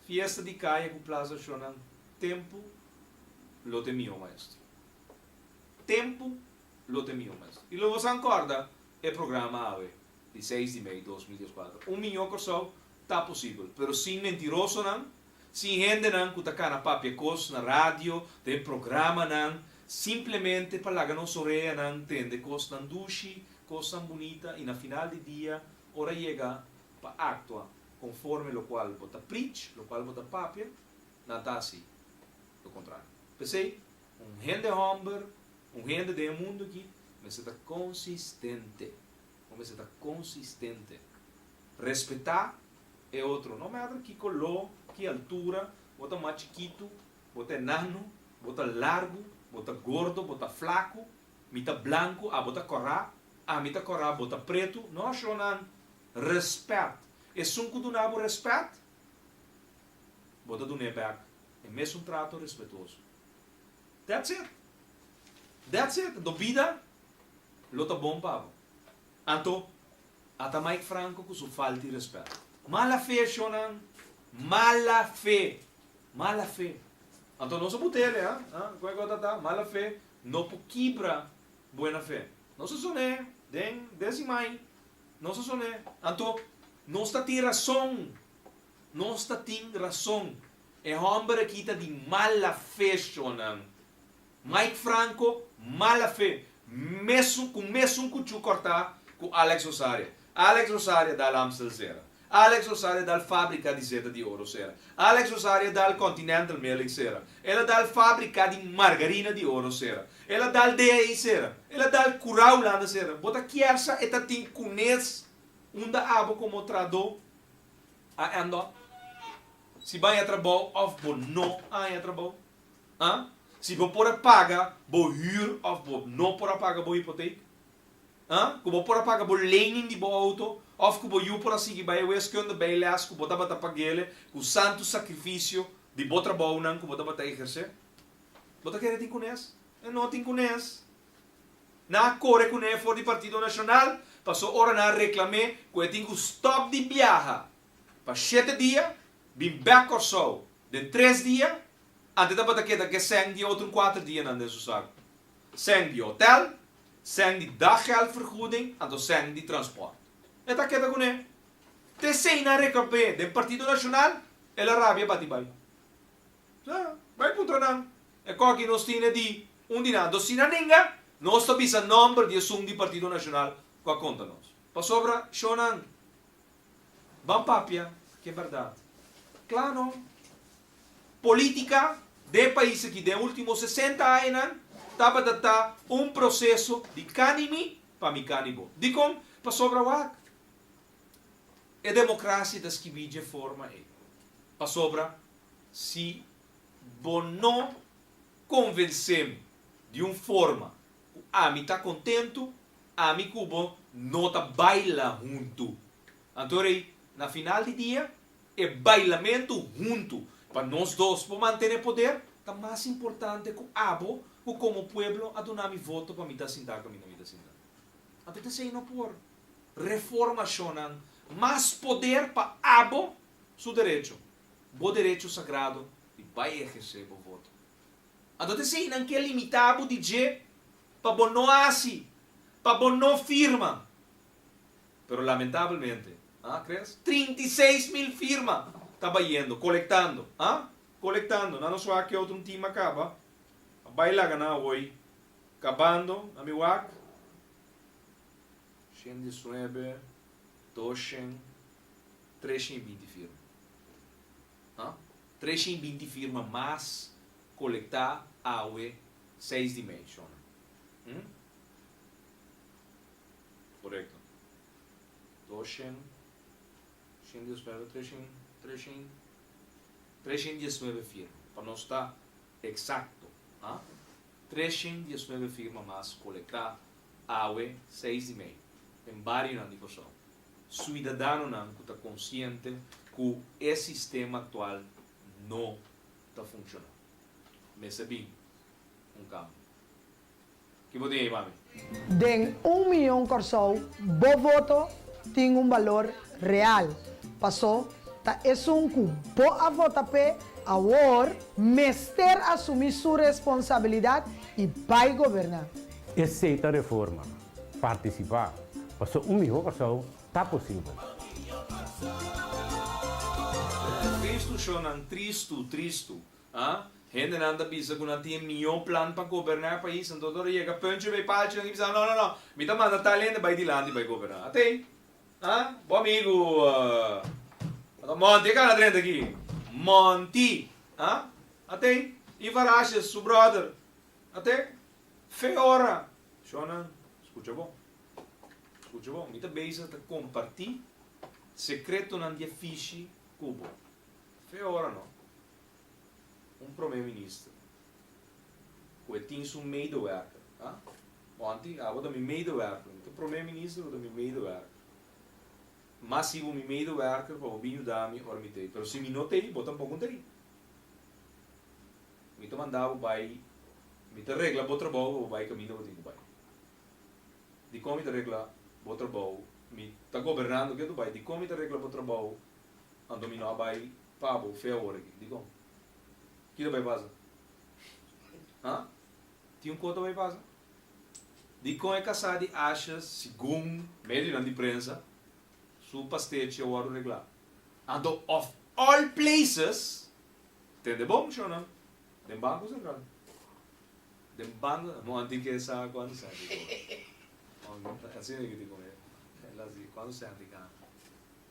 Fiesta de caia com Plaza Shona. Tempo, lo temio, maestro. Tempo, lo temio, maestro. E logo você acorda, é programa AVE, de 6 de maio de 2014. 1 milhão por só, está possível. Pero sem mentiroso, não. Sem gente, não, que está na papia cos, na rádio, tem programa, não. Simplesmente para que não sorria, não, tem de cos tan dushi, cos tan bonita, e na final de dia, ora chega para actuar conforme lo qual bota preach, lo qual bota papia, na tasi, do contrário. Pensei, gente hombre, gente do mundo aqui, mas está consistente. Mas está consistente. Respeitar é outro. Não me adra que colou, que altura, bota mais chiquito, bota enano, bota largo, bota gordo, bota flaco, mita branco, bota corá, mita corá, bota preto. Não achou nada. Respeito. É sunco do nabo respeito, bota do neback. É mesmo trato respeitoso. That's it. That's it. Do vida, lo tá bom pavo. Anto, ata Mike Franco com sua falta de respeito. Mala fé, Shonan. Mala fé. Mala fé. Anto, não se botele, Qual é que tá? Mala fé. Não quebra boa fé. Não se soné. Den, decimai. Não se soné. Anto, não está tendo razão. Não está tendo razão. É homem aqui está de mala fé, Shonan. Mike Franco, mala fé. Mesmo com o cortar com Alex Osaria. Alex Osaria dá Amstel Sera. Alex Osaria dá fábrica de seta de ouro Sera. Alex Osaria dá Continental Milling Sera. Ela dá fábrica de margarina de ouro Sera. Ela dá DI Sera. Ela dá Curaulanda Sera. Bota quersa eta tem cunes unda abo como trado a ando. Se vai a trabalho of bo não a trabalho. Se vou por paga, vou huur of vou não por paga vou hipoteca. Que vou por paga vou lening de bo auto, of que vou huur por assim que vai o esconde bem las que vou bata pagele, com santo sacrifício de bo trabalho não que vou bata exercer. Bota querer tem conhece? Não tem conhece. Na corre com ele for do Partido Nacional, passou hora na reclamar que eu tenho stop de viaja para 7 dias, vim back or so, de 3 dias. Antes da bataqueta que seng die outro 4 dias na desse saco. Seng de hotel, seng de daggeldvergoeding, en seng de transport. E dat keta com ele. Te sei na recapé do Partido Nacional, ela rabia batibay. Vai punto nang. E qualche nos tiene di un dinado sinaninga, nós tabisa number de assunto do Partido Nacional com conta nós. Pa sobra, shonan. Van papia, que é verdade. Claro, política de países que de últimos 60 anos estava data um processo de canimi para mi canibo. Dicom, pa sobra wak. E democracia das que vide forma é. Pa sobra, se não convencemos de uma forma, a mim está contento, a mim cubo não tá baila junto. Então, na final do dia, é bailamento junto. Para nós dois, para manter o poder, é mais importante que o abo, que como povo, a donar meu voto para me dar sentar com a minha vida sentar. Então, isso não por reforma, shonan, mais poder para abo, seu direito. Bo direito sagrado, e vai exercer o voto. Então, isso não quer limitar o DJ para não assim, para não firma. Pero, lamentavelmente, crees? 36 mil firmas estava indo, coletando. Coletando. Não só que outro time acaba. Vai lá ganhar hoje. Acabando, na minha wak. 119, 200, 320 firmas. 320 firmas mais coletar a 6 de mês. Correto. 200, 319 firmas. Para não estar exato. 319 firmas mais coletar a 6 de mês. Em vários anos de discussão. Cidadão não está consciente que esse sistema atual não está funcionando. Me sabe cambio. Que vou dizer, mami? De 1 milhão Corsou, o voto tem valor real. Passou, é que a votar a war, mester assumir sua responsabilidade e vai governar. Aceita a reforma, participar, passou 1 milhão Corsou, está possível. Tristo, shonan, tristo. Gente anda pensa que não tem nenhum plano para governar o país, então todo dia punch vai parte e diz não, me tá mandando talento vai de lá e vai governar. Até, bom amigo, Monte, cara dentro aqui, Monte, até, Ivarache, seu brother, até, Feora, shonan, escuta bom, me tá beisa tá compartilhar, secreto não é fiche, cubo, Feora não. Primeiro-ministro. Que tinha um medewerker. Ontem, eu vou medewerker. O primeiro-ministro vou medewerker. Mas se eu me medewerker, para me ajudar a me ormitar. Mas se me não tem, eu tampouco tenho. Me te mandava vai, me te regla o trabalho, vai caminho, eu tenho vai. De como me te regla o trabalho, me está governando que tu vai. De como me te regla o trabalho, ando me não vai, pabo, feio hora aqui. De como? O que vai fazer? Tinha coisa vai fazer? De como é casado acha, segundo meio de imprensa, su pastete é o hora regular. And of all places, tem de bom, não? Tem banco central. Tem banco, não antes que essa quando sai. Assim é que digo, quando sai de cá.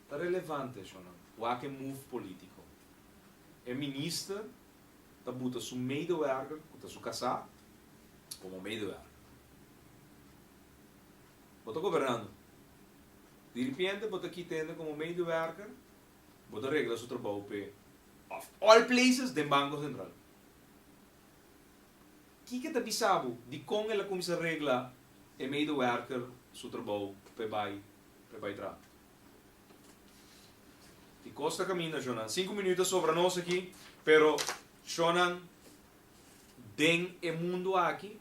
Está relevante, não? O que move político. É ministro tá bota su medewerker, tá su casar como medewerker. Bota governando. De repente, bota aqui tendo como medewerker, bota regla su trabalho pe of all places de Banco Central. Que tá bisabo de como ela começa a regla e medewerker su trabalho pe vai tra. E costa caminha, Jonan. 5 minutos sobre nós aqui, pero Shonan, den o mundo aqui,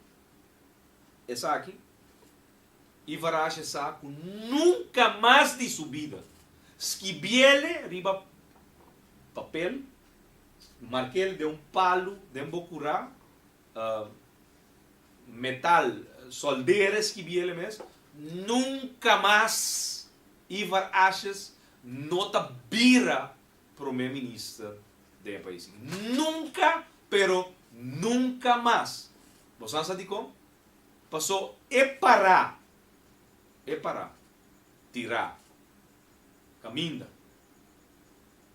essa aqui, e varage saco nunca mais de subida. Esquibiele, riba papel, marquele de palo, de bocurá, metal, soldeira, esquibiele mesmo, nunca mais, e varage nota bira primeiro-ministro del país. Nunca, pero nunca más. ¿Vos sabés cómo? Pasó para tirar, caminda.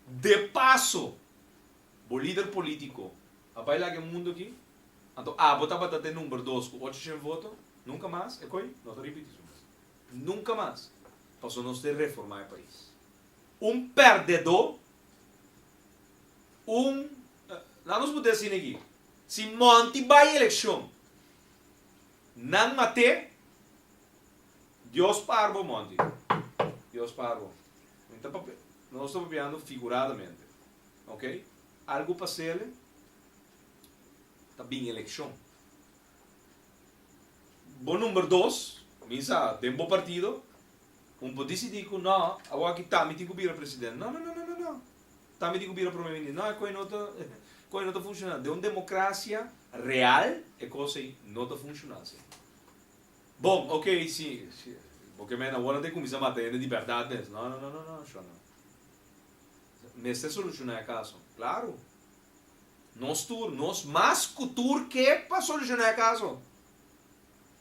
De paso, o líder político, a bailar que mundo aqui, então, botava até número 2 com 800 votos, nunca mais, não te repito isso mais. Nunca mais. Passou nós de reformar o país. Perdedor, não nos podemos dizer aqui, se monte vai eleição, não mate, Deus parvo monte. Deus parvo. Então, nós estamos vendo figuradamente. Ok? Algo para ser também eleição. Bom número 2, minsa, tem bom partido, pode decidir que não, agora que está me tem que vir presidente. Não. Está me tem que vir primeiro-ministro. Não, é coisa não está funcionando. De uma democracia real, é coisa não está funcionando. Bom, ok, sim. Porque agora tem que começar a matar a liberdade. Não. Mas se solucionar a caso, claro. Nós mais cultura que para solucionar a caso.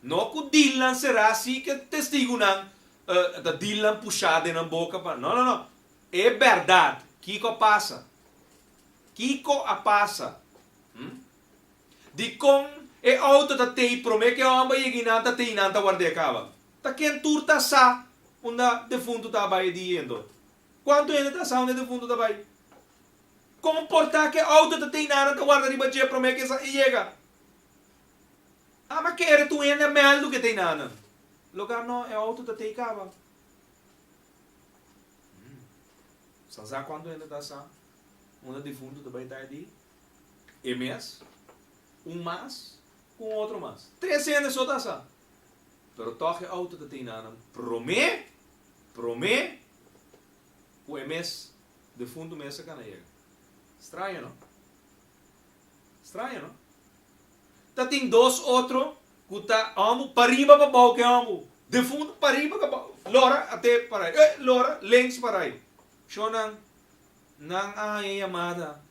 Não que o Dylan será assim que testigo não, Dylan puxado na boca para. Não. É verdade. Kiko passa. De com é auto da tei promete que a amba e nanta tei nanta guarde acaba. Ta quem turta sa onda defunto tá vai dizendo. Quanto ainda tá sa onda defunto tá vai. Comportar que auto da tei nanta guarda riba je promete que sa chega. Mas quer tu ainda melhor do que tei nana. Lugar não é auto da tei acaba. Sa quando ainda tá sa onda defunto tá vai tá ali. E mês mais com outro mais. 300 só tá sa. Pero toch je auto dat een aan promê, o MS de fundo mesa kan chegar. Estranho, não? Dat tem 2 outro que tá amo para riba para baixo que amo. De fundo para riba para baixo. Lora até para aí. Lora links para aí. Shonan nang a chamada.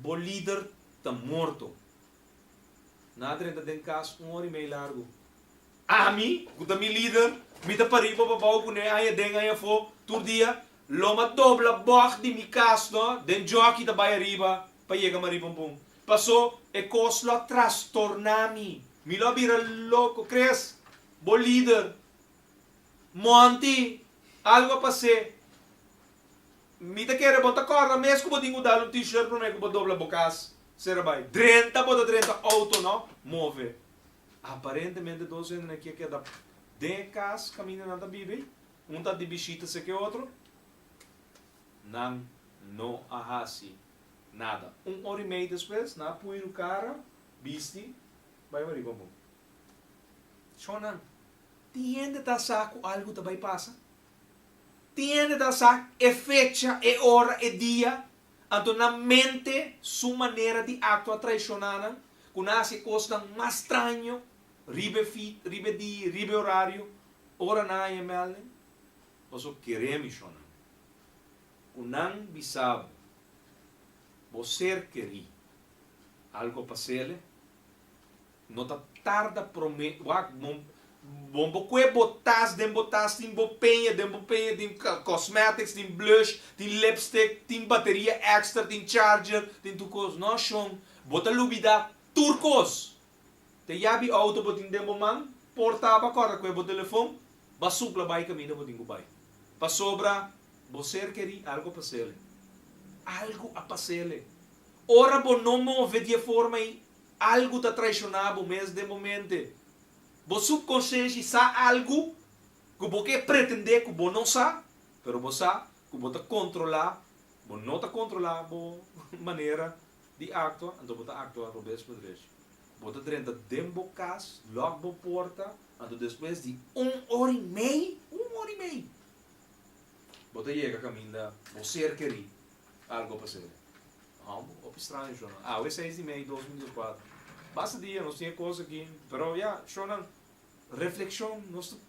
O líder tá morto. Na dentro tem caso 1h30 largo. Ami, kuda mi líder, mi da pariba babau kune aya deng aya fo, tur dia, loma dobla boch di mi cas, no? Den jockey da baya riba, pa yega maribam pum. Passou e coslo trastornami. Mi lo bira louco, cres? Bo líder. Monti, algo a passe. Mi da quere bota corda, mes ko dingo dalo t-shirt pro me ko dobla bocas. Será vai. 30 auto, no? Move. Aparentemente, todos eles aqui que da decas caminham na Bíblia, tá de bichita se que outro, não ahasi nada. 1h30 depois, na puir o cara, bisti, vai morrer bom. Shonan, tiende da saco algo também passa. Tiende da saco é fecha, é hora, é dia, então na mente sua maneira de actuar traicionada, com as coisas mais estranho. Ribe horário, ora na e-mail, oso queremos shona. Unang bisab, você queri algo para ser, não tá tarda promet, bom que botas, tem bopenha, tem cosmetics, tem blush, tem lipstick, tem bateria extra, tem charger, tem tudo coisa, não chão, bota lubida turcos. Te yabi auto botin dembo man, portava corda com o telefone, basupla vai caminho botin go vai. Pa sobra, você quer algo para ser. Algo a passer. Ora bo não move de forma aí, algo tá traicionado mês de momento. Bo subconsciente sa algo que você pretende que bo não sa, pero bo sa que bo tá controlar, bo não tá controlar bo maneira de actuar, então bo tá actuar pro bem podres. Bota 30 dembo cas, logo bo porta, então depois de 1h30, bota chega caminha, você quer algo para ser. Op estranho, Jonan. É 6h30, 2004. Basta dia, não tinha coisa aqui, pero já, Jonan, reflexão,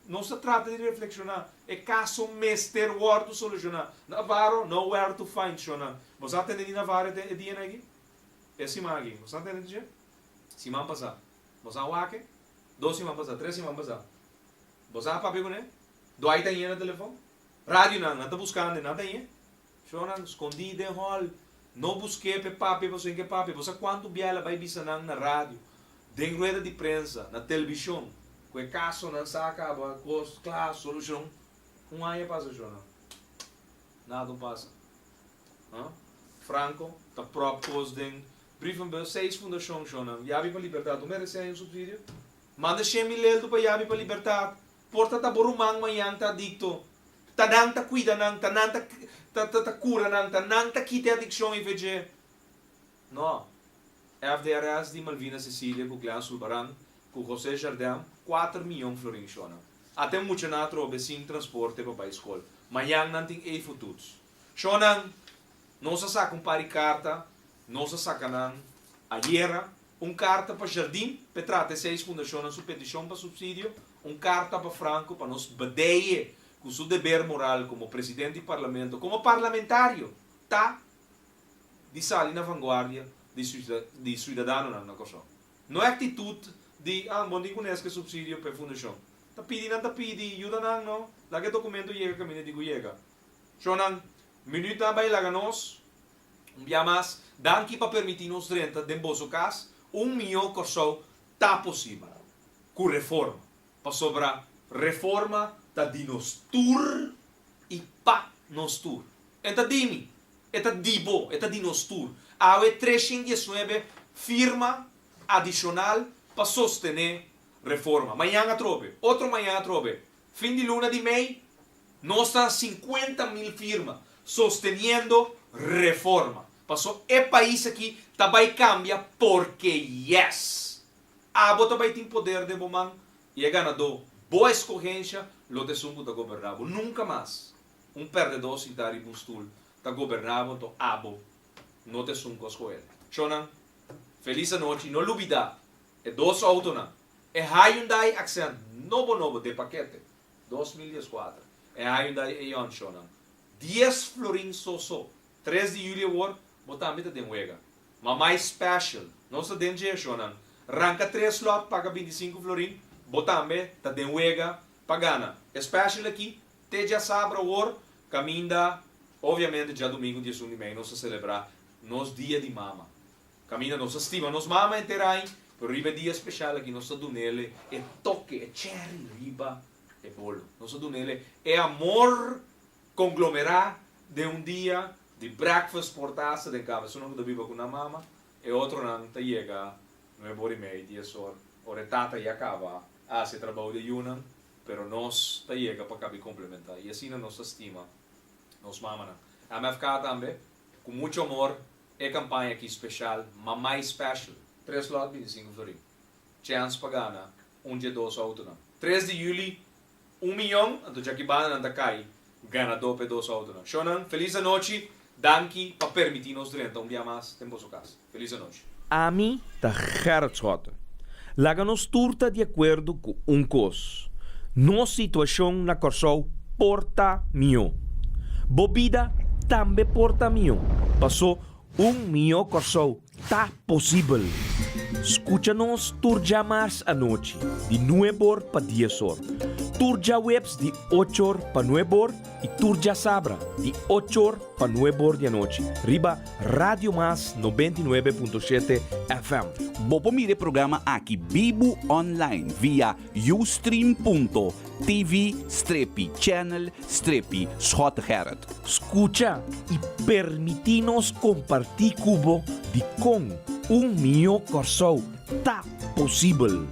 não se trata de reflexionar, é caso Mr. Word to solucionar. Navarro, nowhere to find, Shona. Você atende de Navarro é dia aqui? É cima aqui. Você atende de semana passada. Você wake? 2 semanas passada, 3 semanas passada. Você papai com ele? Doai tem no telefone? Rádio não tá buscando, nada aí. Shona, escondido em hall. Não busquei para papai, você que papai. Você quanto biela vai bisanar na rádio, em rueda de prensa, na televisão. Com o caso não saca, claro, solução. Ano passa, Shona. Nada passa. Franco, tá propôs de Brievenbus 6 fundação, Shona. Yabi para liberdade, tu merece um subsídio? Manda 100 mil para Yabi para liberdade. Porta tá borumang manhã tá dito. Tá nang tá cuida nang, tá nang tá cura nang, tá nang tá quita adicção e veje. Não. FDRS de Malvina Cecília, com Clean Sulbarang, com José Jardim, 4 milhões de florins, Shona. Até muito na trobe sem transporte para a escola. Manhã não tem e futuros. Shona, não se saca carta, não se saca nang, a guerra, carta para Jardim, para tratar 6 fundações, sua petição para subsídio, carta para Franco, para nos badeie com seu dever moral como presidente do parlamento, como parlamentário, tá? De sair na vanguarda de cidadão na coisa. Não é atitude de, bom dia conhece que subsídio para a fundação. Tá pedindo, ajuda não, lá que documento chega, caminho de chega. Shonan, minuto na baila nós, dia mais, daqui para permitir nos 30 de bolso cas, 1 milhão corsou, tá possível. Com reforma. Para sobrar reforma, tá di nos tur e pa nos tur. Eta dimi, eta dibo, eta di nos tur. Há 319 firma adicional para sostener reforma. Manhã a trobe, outro manhã a trobe. Fim de luna de mei, nós está 50.000 firmas sosteniendo reforma. Passou é país aqui, também cambia porque yes. A bota vai ter poder de bomang e é ganador. Boa escorrência, lo de sungo da governavo. Nunca mais perdedor se dar em bustul da governavo to abo. Não te sungo escolher. Shonan, feliz noite, não olvida. É 2 autos na. É Hyundai Accent novo de paquete. 2014. É Hyundai Eon, Shonan. 10 florins só. 3 de julho war, botamos de muega. Mas mais special. Nossa denge, Shonan. Ranca 3 slot, paga 25 florins. Botamos de muega, pagana. Special aqui, te já sabra war, caminda. Obviamente, já domingo, dia 1 de maio, nós celebrar nos dia de mama. Caminda, nós estima, nos mama interai. Por riba dia especial aqui, nós dunele é toque, é cherry, riba, é bolo. Nós dunele é amor conglomerado de dia de breakfast por taça de casa. Se não da viva com a mama, é outro não tá chega 9h30, 10 horas. Ora tata e acaba, se trabalho de Yunnan, pero nós tá chega para caber complementar. E assim nós estima, nós mama. A MFK também, com muito amor, é campanha aqui especial, mas mais special. 3 lot 25 florins. Chance pagana, dia 2 autos. 3 de julho, 1 milhão, então já que bana não cai, ganador para 2 autos. Shonan, feliz noite, danke para permitir-nos durante dia mais, tempo sua casa. Feliz noite. A mim tá hertzota. Laga-nos turta de acordo com coisa. Nossa situação na Corsou porta mio. Bobida também porta mio. Passou 1 milhão Corsou. Tá possível. Escucha-nos turja mais à noite, de 9h para 10h. Turja webs de 8h para 9h e turja sabra de 8h para 9h da noite. Riba Rádio Mas 99.7 FM. Bopo mire programa aqui Bibo Online via ustream.tv/channel/Schottheret. Escucha e permite-nos compartilhar cubo de com 1 milhão Corsou. Tá possível.